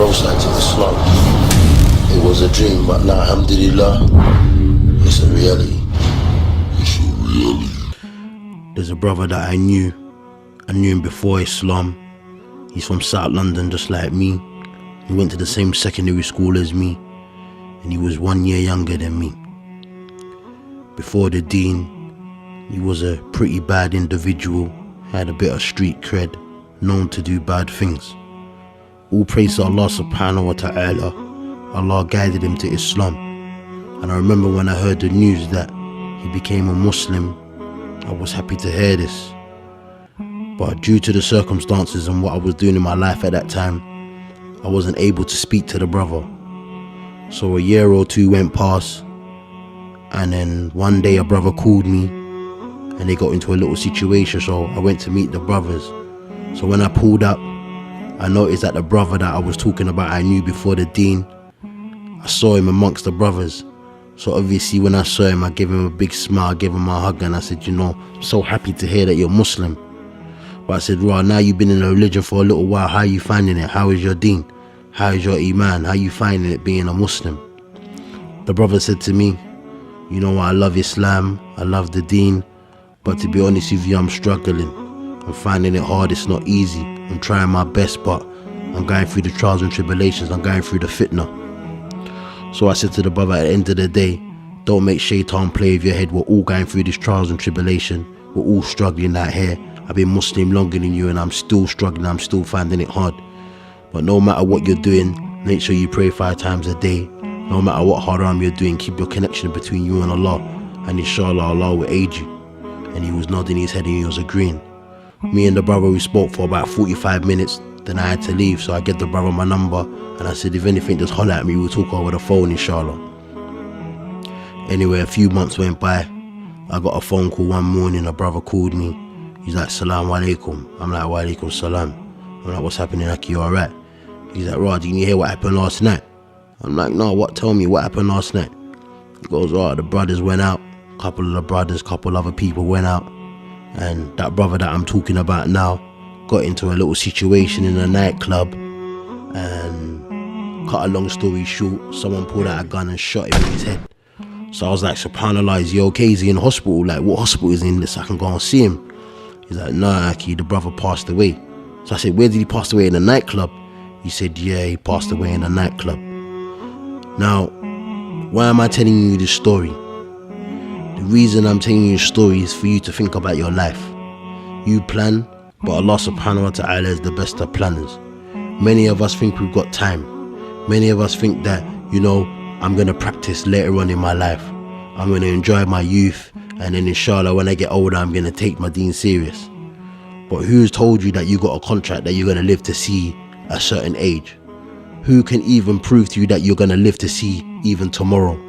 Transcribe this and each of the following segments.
roadside to Islam. It was a dream, but now, alhamdulillah, it's a reality. There's a brother that I knew him before Islam. He's from South London just like me. He went to the same secondary school as me, and he was 1 year younger than me. Before the deen, he was a pretty bad individual, had a bit of street cred, known to do bad things. All praise to Allah subhanahu wa ta'ala. Allah guided him to Islam. And I remember when I heard the news that he became a Muslim, I was happy to hear this. But due to the circumstances and what I was doing in my life at that time, I wasn't able to speak to the brother. So a year or two went past, and then one day a brother called me and they got into a little situation, so I went to meet the brothers. So when I pulled up, I noticed that the brother that I was talking about I knew before the deen, I saw him amongst the brothers. So obviously when I saw him, I gave him a big smile, I gave him a hug, and I said, you know, I'm so happy to hear that you're Muslim. But I said, right, now you've been in a religion for a little while, how are you finding it? How is your deen? How is your iman? How are you finding it being a Muslim? The brother said to me, you know what, I love Islam, I love the deen, but to be honest with you, I'm struggling. I'm finding it hard, it's not easy. I'm trying my best, but I'm going through the trials and tribulations, I'm going through the fitna. So I said to the brother, at the end of the day, don't make shaitan play with your head. We're all going through these trials and tribulation. We're all struggling out here. I've been Muslim longer than you and I'm still struggling, I'm still finding it hard. But no matter what you're doing, make sure you pray 5 times a day. No matter what haram you're doing, keep your connection between you and Allah, and inshallah Allah will aid you. And he was nodding his head and he was agreeing. Me and the brother, we spoke for about 45 minutes, then I had to leave, so I gave the brother my number and I said, if anything, just holler at me, we'll talk over the phone inshallah. Anyway, a few months went by. I got a phone call one morning, a brother called me. He's like, Salaam alaikum. I'm like, wa alaikum salam. I'm like, what's happening, Aki, you alright? He's like, Raj, didn't you hear what happened last night? I'm like, no, what? Tell me what happened last night. He goes, oh, the brothers went out. Couple of the brothers, couple other people went out. And that brother that I'm talking about now got into a little situation in a nightclub. And cut a long story short, someone pulled out a gun and shot him in his head. So I was like, subhanallah, is he okay? Is he in hospital? Like, what hospital is he in so I can go and see him? He's like, nah, Aki, the brother passed away. So I said, where did he pass away? In a nightclub? He said, yeah, he passed away in a nightclub. Now, why am I telling you this story? The reason I'm telling you this story is for you to think about your life. You plan, but Allah subhanahu wa ta'ala is the best of planners. Many of us think we've got time. Many of us think that, you know, I'm going to practice later on in my life. I'm going to enjoy my youth, and then inshallah when I get older I'm going to take my deen serious. But who's told you that you got a contract that you're going to live to see a certain age? Who can even prove to you that you're going to live to see even tomorrow?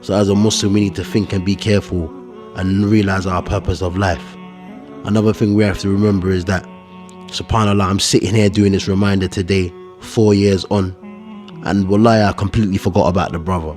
So as a Muslim, we need to think and be careful and realize our purpose of life. Another thing we have to remember is that, subhanallah, I'm sitting here doing this reminder today, 4 years on, and wallahi, I completely forgot about the brother,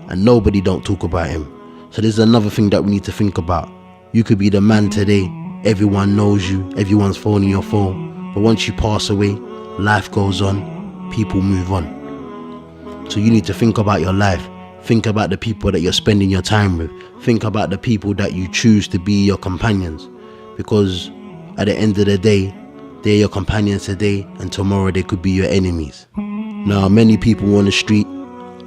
and nobody don't talk about him. So there's another thing that we need to think about. You could be the man today, everyone knows you, everyone's phoning your phone, but once you pass away, life goes on, people move on. So you need to think about your life. Think about the people that you're spending your time with. Think about the people that you choose to be your companions, because at the end of the day, they're your companions today, and tomorrow they could be your enemies. Now, many people on the street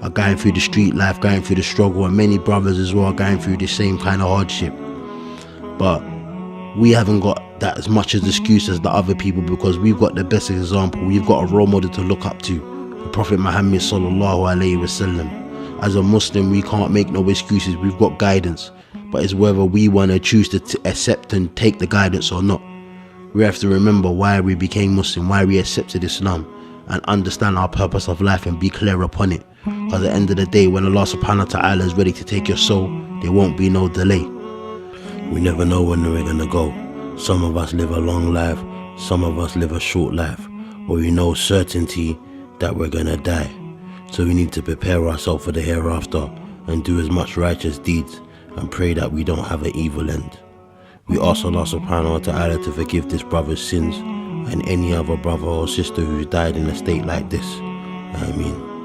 are going through the street life, going through the struggle, and many brothers as well are going through the same kind of hardship. But we haven't got that as much as excuse as the other people, because we've got the best example. We've got a role model to look up to, the Prophet Muhammad sallallahu alaihi wasallam. As a Muslim, we can't make no excuses. We've got guidance, but it's whether we want to choose to accept and take the guidance or not. We have to remember why we became Muslim, why we accepted Islam, and understand our purpose of life and be clear upon it. Because at the end of the day, when Allah subhanahu wa ta'ala is ready to take your soul, there won't be no delay. We never know when we're gonna go. Some of us live a long life, some of us live a short life, but we know certainty that we're gonna die. So we need to prepare ourselves for the hereafter and do as much righteous deeds and pray that we don't have an evil end. We ask Allah subhanahu wa ta'ala to forgive this brother's sins and any other brother or sister who's died in a state like this. I mean.